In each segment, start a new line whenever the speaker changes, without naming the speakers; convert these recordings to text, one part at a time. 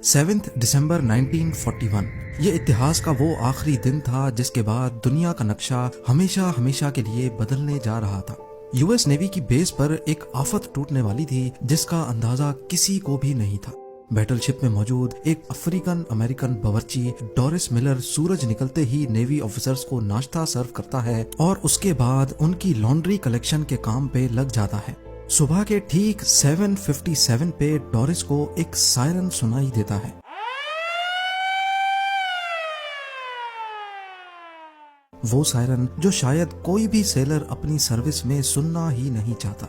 7 دسمبر 1941 یہ اتحاد کا وہ آخری دن تھا جس کے بعد دنیا کا نقشہ ہمیشہ ہمیشہ کے لیے بدلنے جا رہا تھا۔ یو ایس نیوی کی بیس پر ایک آفت ٹوٹنے والی تھی جس کا اندازہ کسی کو بھی نہیں تھا۔ بیٹل شپ میں موجود ایک افریقن امریکن باورچی ڈورس ملر سورج نکلتے ہی نیوی آفیسرز کو ناشتہ سرو کرتا ہے اور اس کے بعد ان کی لانڈری کلیکشن کے کام پہ لگ جاتا ہے۔ صبح کے ٹھیک 7:57 پہ ڈورس کو ایک سائرن سنائی دیتا ہے۔ وہ سائرن جو شاید کوئی بھی سیلر اپنی سروس میں سننا ہی نہیں چاہتا۔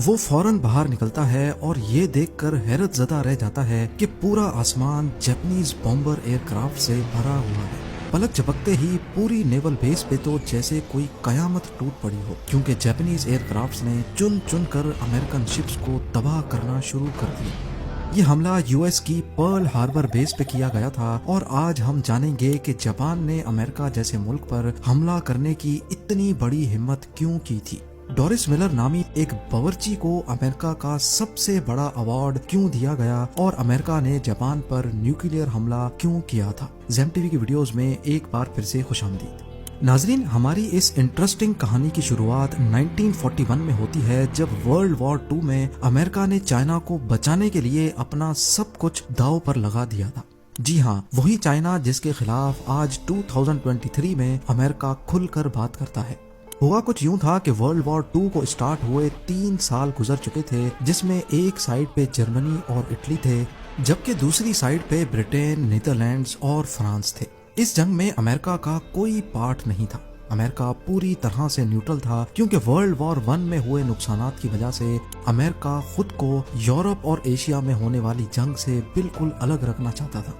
وہ فوراً باہر نکلتا ہے اور یہ دیکھ کر حیرت زدہ رہ جاتا ہے کہ پورا آسمان جیپنیز بومبر ایئر کرافٹ سے بھرا ہوا ہے۔ پلک جھپکتے ہی پوری نیول بیس پہ تو جیسے کوئی قیامت ٹوٹ پڑی ہو، کیونکہ جیپنیز ایئر کرافٹس نے چن چن کر امریکن شپس کو تباہ کرنا شروع کر دیا۔ یہ حملہ یو ایس کی پرل ہاربر بیس پہ کیا گیا تھا اور آج ہم جانیں گے کہ جاپان نے امریکہ جیسے ملک پر حملہ کرنے کی اتنی بڑی ہمت کیوں کی تھی۔ ڈورس ملر نامی ایک باورچی کو امریکہ کا سب سے بڑا ایوارڈ کیوں دیا گیا اور امریکہ نے جاپان پر نیوکلیئر حملہ کیوں کیا تھا۔ زیم ٹی وی کی ویڈیوز میں ایک بار پھر سے خوش آمدید۔ ناظرین، ہماری اس انٹرسٹنگ کہانی کی شروعات 1941 میں ہوتی ہے جب ورلڈ وار 2 میں امریکہ نے چائنا کو بچانے کے لیے اپنا سب کچھ داؤ پر لگا دیا تھا۔ جی ہاں، وہی چائنا جس کے خلاف آج 2023 میں امریکہ کھل کر بات کرتا ہے۔ ہوا کچھ یوں تھا کہ ورلڈ وار 2 کو اسٹارٹ ہوئے 3 سال گزر چکے تھے، جس میں ایک سائیڈ پہ جرمنی اور اٹلی تھے جبکہ دوسری سائیڈ پہ برٹین، نیدرلینڈز اور فرانس تھے۔ اس جنگ میں امریکہ کا کوئی پارٹ نہیں تھا۔ امریکہ پوری طرح سے نیوٹرل تھا کیونکہ ورلڈ وار 1 میں ہوئے نقصانات کی وجہ سے امریکہ خود کو یورپ اور ایشیا میں ہونے والی جنگ سے بالکل الگ رکھنا چاہتا تھا۔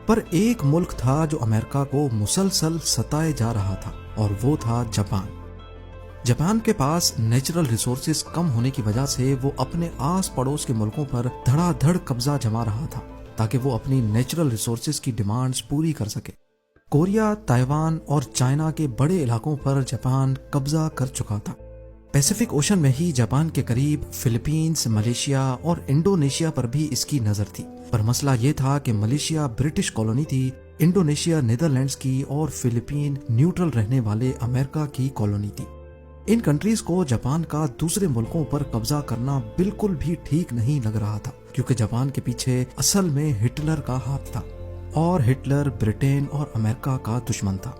پر ایک ملک تھا جو امریکہ کو مسلسل ستائے جا رہا تھا اور وہ تھا جاپان۔ جاپان کے پاس نیچرل ریسورسز کم ہونے کی وجہ سے وہ اپنے آس پڑوس کے ملکوں پر دھڑا دھڑ قبضہ جما رہا تھا تاکہ وہ اپنی نیچرل ریسورسز کی ڈیمانڈز پوری کر سکے۔ کوریا، تائیوان اور چائنا کے بڑے علاقوں پر جاپان قبضہ کر چکا تھا۔ پیسیفک اوشن میں ہی جاپان کے قریب فلپینز، ملیشیا اور انڈونیشیا پر بھی اس کی نظر تھی، پر مسئلہ یہ تھا کہ ملیشیا برٹش کالونی تھی، انڈونیشیا نیدرلینڈز کی اور فلپین نیوٹرل رہنے والے امریکہ کی کالونی تھی۔ ان کنٹریز کو جاپان کا دوسرے ملکوں پر قبضہ کرنا بالکل بھی ٹھیک نہیں لگ رہا تھا، کیونکہ جاپان کے پیچھے اصل میں ہٹلر کا ہاتھ تھا اور ہٹلر برٹین اور امریکہ کا دشمن تھا۔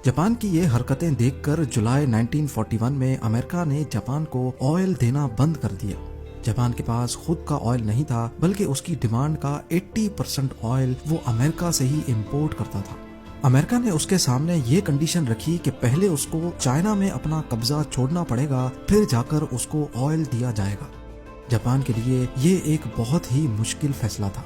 جاپان کی یہ حرکتیں دیکھ کر جولائی 1941 میں امریکہ نے جاپان کو آئل دینا بند کر دیا۔ جاپان کے پاس خود کا آئل نہیں تھا، بلکہ اس کی ڈیمانڈ کا 80% آئل وہ امریکہ سے ہی امپورٹ کرتا تھا۔ امریکہ نے اس کے سامنے یہ کنڈیشن رکھی کہ پہلے اس کو چائنا میں اپنا قبضہ چھوڑنا پڑے گا، پھر جا کر اس کو آئل دیا جائے گا۔ جاپان کے لیے یہ ایک بہت ہی مشکل فیصلہ تھا۔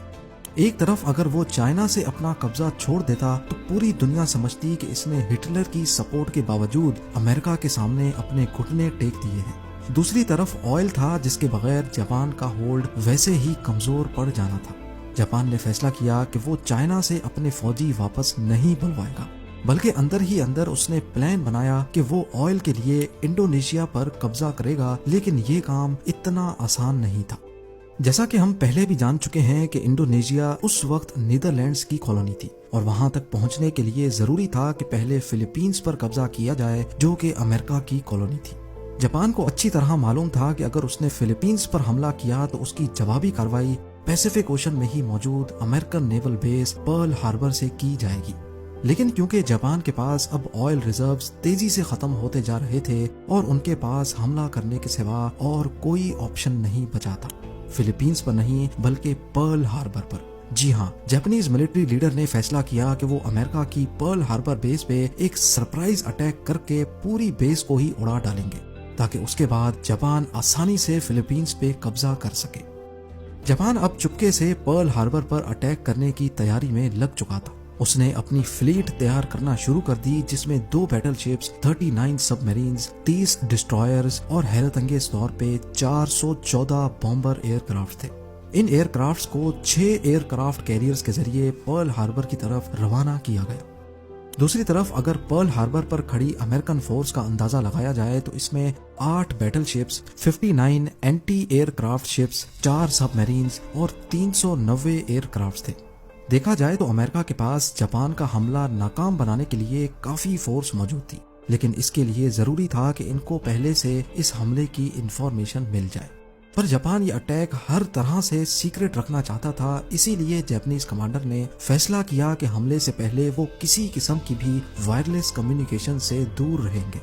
ایک طرف اگر وہ چائنا سے اپنا قبضہ چھوڑ دیتا تو پوری دنیا سمجھتی کہ اس نے ہٹلر کی سپورٹ کے باوجود امریکہ کے سامنے اپنے گھٹنے ٹیک دیے ہیں۔ دوسری طرف آئل تھا جس کے بغیر جاپان کا ہولڈ ویسے ہی کمزور پڑ جانا تھا۔ جاپان نے فیصلہ کیا کہ وہ چائنا سے اپنے فوجی واپس نہیں بلوائے گا، بلکہ اندر ہی اندر اس نے پلان بنایا کہ وہ آئل کے لیے انڈونیشیا پر قبضہ کرے گا، لیکن یہ کام اتنا آسان نہیں تھا۔ جیسا کہ ہم پہلے بھی جان چکے ہیں کہ انڈونیشیا اس وقت نیدرلینڈز کی کالونی تھی اور وہاں تک پہنچنے کے لیے ضروری تھا کہ پہلے فلپینز پر قبضہ کیا جائے جو کہ امریکہ کی کالونی تھی۔ جاپان کو اچھی طرح معلوم تھا کہ اگر اس نے فلپینز پر حملہ کیا تو اس کی جوابی کارروائی پیسیفک اوشن میں ہی موجود امریکن نیول بیس پرل ہاربر سے کی جائے گی، لیکن کیونکہ جاپان کے پاس اب آئل ریزروز تیزی سے ختم ہوتے جا رہے تھے اور ان کے پاس حملہ کرنے کے سوا اور کوئی آپشن نہیں بچا تھا، فلپینز پر نہیں بلکہ پرل ہاربر پر۔ جی ہاں، جاپانیز ملٹری لیڈر نے فیصلہ کیا کہ وہ امریکہ کی پرل ہاربر بیس پہ ایک سرپرائز اٹیک کر کے پوری بیس کو ہی اڑا ڈالیں گے تاکہ اس کے بعد جاپان آسانی سے فلپینز پہ قبضہ کر سکے۔ جاپان اب چپکے سے پرل ہاربر پر اٹیک کرنے کی تیاری میں لگ چکا تھا۔ اس نے اپنی فلیٹ تیار کرنا شروع کر دی جس میں 2 بیٹل شپس، 39 سب میرینز، 30 ڈسٹرائرز اور حیرت انگیز طور پہ 414 بومبر ایئر کرافٹ تھے۔ ان ایئر کرافٹس کو 6 ایئر کرافٹ کیریئرز کے ذریعے پرل ہاربر کی طرف روانہ کیا گیا۔ دوسری طرف اگر پرل ہاربر پر کھڑی امریکن فورس کا اندازہ لگایا جائے تو اس میں 8 battleships, 59 anti aircraft ships, 4 submarines اور 390 ایئر کرافٹس تھے۔ دیکھا جائے تو امریکہ کے پاس جاپان کا حملہ ناکام بنانے کے لیے کافی فورس موجود تھی، لیکن اس کے لیے ضروری تھا کہ ان کو پہلے سے اس حملے کی انفارمیشن مل جائے۔ پر جاپان یہ اٹیک ہر طرح سے سیکرٹ رکھنا چاہتا تھا، اسی لیے جاپنیز کمانڈر نے فیصلہ کیا کہ حملے سے پہلے وہ کسی قسم کی بھی وائرلیس کمیونیکیشن سے دور رہیں گے۔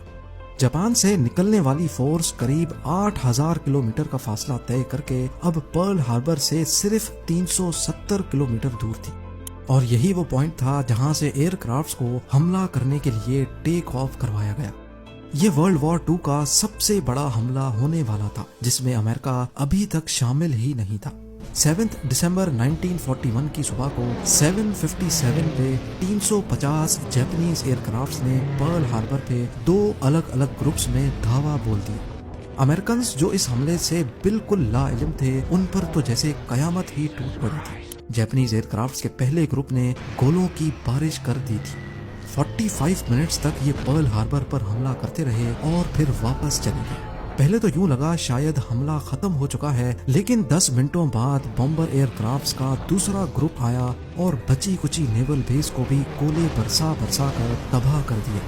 جاپان سے نکلنے والی فورس قریب 8000 کلومیٹر کا فاصلہ طے کر کے اب پرل ہاربر سے صرف 370 کلومیٹر دور تھی، اور یہی وہ پوائنٹ تھا جہاں سے ایئر کرافٹس کو حملہ کرنے کے لیے ٹیک آف کروایا گیا۔ یہ ورلڈ وار 2 کا سب سے بڑا حملہ ہونے والا تھا جس میں امریکہ ابھی تک شامل ہی نہیں تھا۔ 7 دسمبر 1941 کی صبح کو 7:57 پہ 350 جاپنیز ایئر کرافٹس نے پرل ہاربر پہ 2 الگ الگ گروپس میں دھاوا بول دیا۔ امریکنز جو اس حملے سے بالکل لا علم تھے، ان پر تو جیسے قیامت ہی ٹوٹ پڑی تھی۔ جاپنیز ایئر کرافٹس کے پہلے گروپ نے گولوں کی بارش کر دی تھی۔ 45 منٹس تک یہ پرل ہاربر پر حملہ کرتے رہے اور پھر واپس چلے گئے۔ پہلے تو یوں لگا شاید حملہ ختم ہو چکا ہے، لیکن 10 منٹوں بعد بمبر ایئر کرافٹس کا دوسرا گروپ آیا اور بچی کچی نیول بیس کو بھی گولے برسا کر تباہ کر دیا۔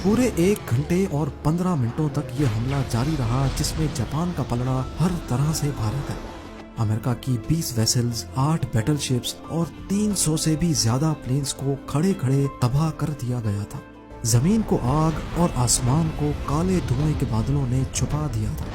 پورے 1 گھنٹے اور 15 منٹوں تک یہ حملہ جاری رہا، جس میں جاپان کا پلڑا ہر طرح سے بھارا گیا۔ امریکہ کی 20 ویسلز، 8 بیٹل شپس اور 300 سے بھی زیادہ پلینز کو کھڑے تباہ کر دیا گیا تھا۔ زمین کو آگ اور آسمان کو کالے دھوئیں کے بادلوں نے چھپا دیا تھا۔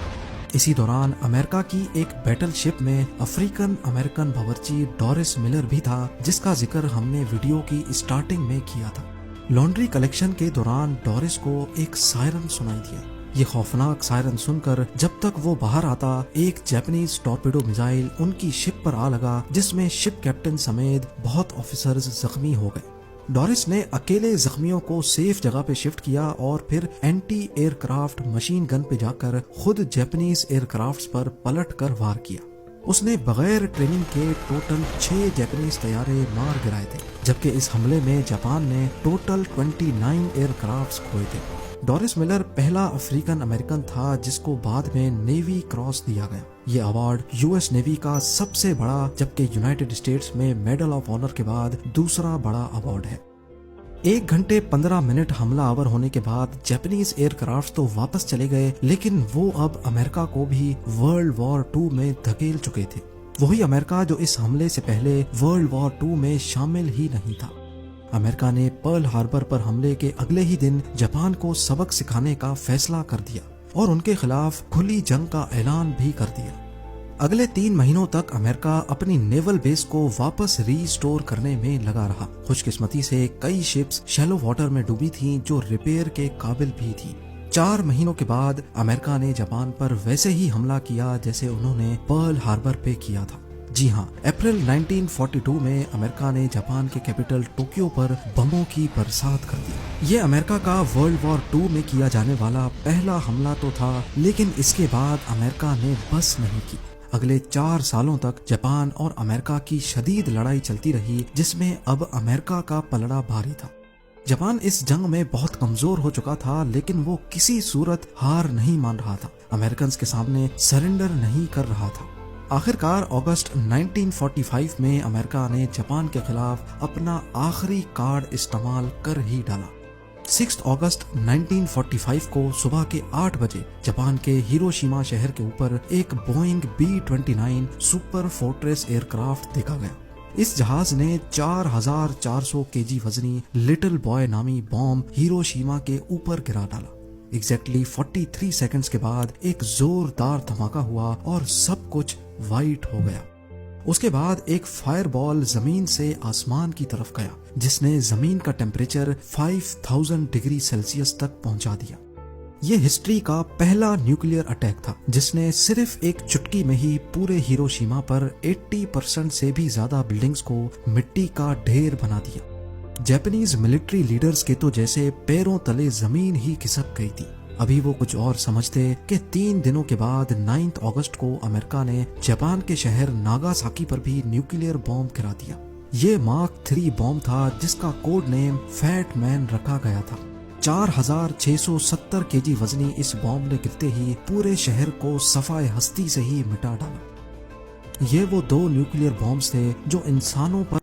اسی دوران امریکہ کی ایک بیٹل شپ میں افریقن امریکن باورچی ڈورس ملر بھی تھا، جس کا ذکر ہم نے ویڈیو کی اسٹارٹنگ میں کیا تھا۔ لانڈری کلیکشن کے دوران ڈورس کو ایک سائرن سنائی دیا۔ یہ خوفناک سائرن سن کر جب تک وہ باہر آتا، ایک جاپنیز ٹورپیڈو میزائل ان کی شپ پر آ لگا، جس میں شپ کیپٹن سمیت بہت آفیسرز زخمی ہو گئے۔ ڈورس نے اکیلے زخمیوں کو سیف جگہ پہ شفٹ کیا اور پھر anti aircraft machine gun پہ جا کر خود جاپنیز ایئر کرافٹس پر پلٹ کر وار کیا۔ اس نے بغیر ٹریننگ کے ٹوٹل 6 جاپنیز طیارے مار گرائے تھے، جبکہ اس حملے میں جاپان نے ٹوٹل 29 ایئر کرافٹس کھوئے تھے۔ ڈورس ملر پہلا افریقن امریکن تھا جس کو بعد میں نیوی کراس دیا گیا۔ یہ ایوارڈ یو ایس نیوی کا سب سے بڑا، جبکہ یونائٹڈ اسٹیٹس میں میڈل آف آنر کے بعد دوسرا بڑا ایوارڈ ہے۔ 1 گھنٹے 15 منٹ حملہ آور ہونے کے بعد جاپنیز ایئر کرافٹس تو واپس چلے گئے، لیکن وہ اب امریکہ کو بھی ورلڈ وار 2 میں دھکیل چکے تھے۔ وہی امریکہ جو اس حملے سے پہلے ورلڈ وار 2 میں شامل ہی نہیں تھا۔ امریکہ نے پرل ہاربر پر حملے کے اگلے ہی دن جاپان کو سبق سکھانے کا فیصلہ کر دیا اور ان کے خلاف کھلی جنگ کا اعلان بھی کر دیا۔ اگلے 3 مہینوں تک امریکہ اپنی نیول بیس کو واپس ری سٹور کرنے میں لگا رہا۔ خوش قسمتی سے کئی شپس شیلو واٹر میں ڈوبی تھیں جو ریپیئر کے قابل بھی تھیں۔ 4 مہینوں کے بعد امریکہ نے جاپان پر ویسے ہی حملہ کیا جیسے انہوں نے پرل ہاربر پہ کیا تھا۔ جی ہاں، اپریل 1942 میں امریکہ نے جاپان کے کیپٹل ٹوکیو پر بموں کی برسات کر دی۔ یہ امریکہ کا ورلڈ وار 2 میں کیا جانے والا پہلا حملہ تو تھا، لیکن اس کے بعد امریکہ نے بس نہیں کی۔ اگلے 4 سالوں تک جاپان اور امریکہ کی شدید لڑائی چلتی رہی، جس میں اب امریکہ کا پلڑا بھاری تھا۔ جاپان اس جنگ میں بہت کمزور ہو چکا تھا، لیکن وہ کسی صورت ہار نہیں مان رہا تھا، امریکنز کے سامنے سرنڈر نہیں کر رہا تھا۔ آخرکار اگست 1945 میں امریکہ نے جاپان کے خلاف اپنا آخری کارڈ استعمال کر ہی ڈالا۔ 6 اگست 1945 کو صبح کے 8 بجے جاپان کے ہیروشیما شہر کے اوپر ایک Boeing B-29 Superfortress aircraft دیکھا گیا۔ اس جہاز نے 4400 kg وزنی لٹل بوائے نامی بام ہیروشیما کے اوپر گرا ڈالا۔ ایگزیکٹلی 43 سیکنڈز کے بعد ایک زوردار دھماکہ ہوا اور سب کچھ وائٹ ہو گیا۔ اس کے بعد ایک فائر بال زمین سے آسمان کی طرف گیا، جس نے زمین کا ٹیمپریچر 5000 ڈگری سیلسیس تک پہنچا دیا۔ یہ ہسٹری کا پہلا نیوکلیئر اٹیک تھا جس نے صرف ایک چٹکی میں ہی پورے ہیروشیما پر 80% سے بھی زیادہ بلڈنگز کو مٹی کا ڈھیر بنا دیا۔ جاپنیز ملٹری لیڈرز کے تو جیسے پیروں تلے زمین ہی کھسک گئی تھی۔ ابھی وہ کچھ اور سمجھتے کہ 3 دنوں کے بعد 9 اگست کو امریکہ نے جاپان کے شہر ناگاساکی پر بھی نیوکلیئر بام گرا دیا۔ یہ مارک 3 بام تھا جس کا کوڈ نیم فیٹ مین رکھا گیا تھا۔ 4670 kg وزنی اس بام نے گرتے ہی پورے شہر کو صفائے ہستی سے ہی مٹا ڈالا۔ یہ وہ 2 نیوکلیئر بامز تھے جو انسانوں پر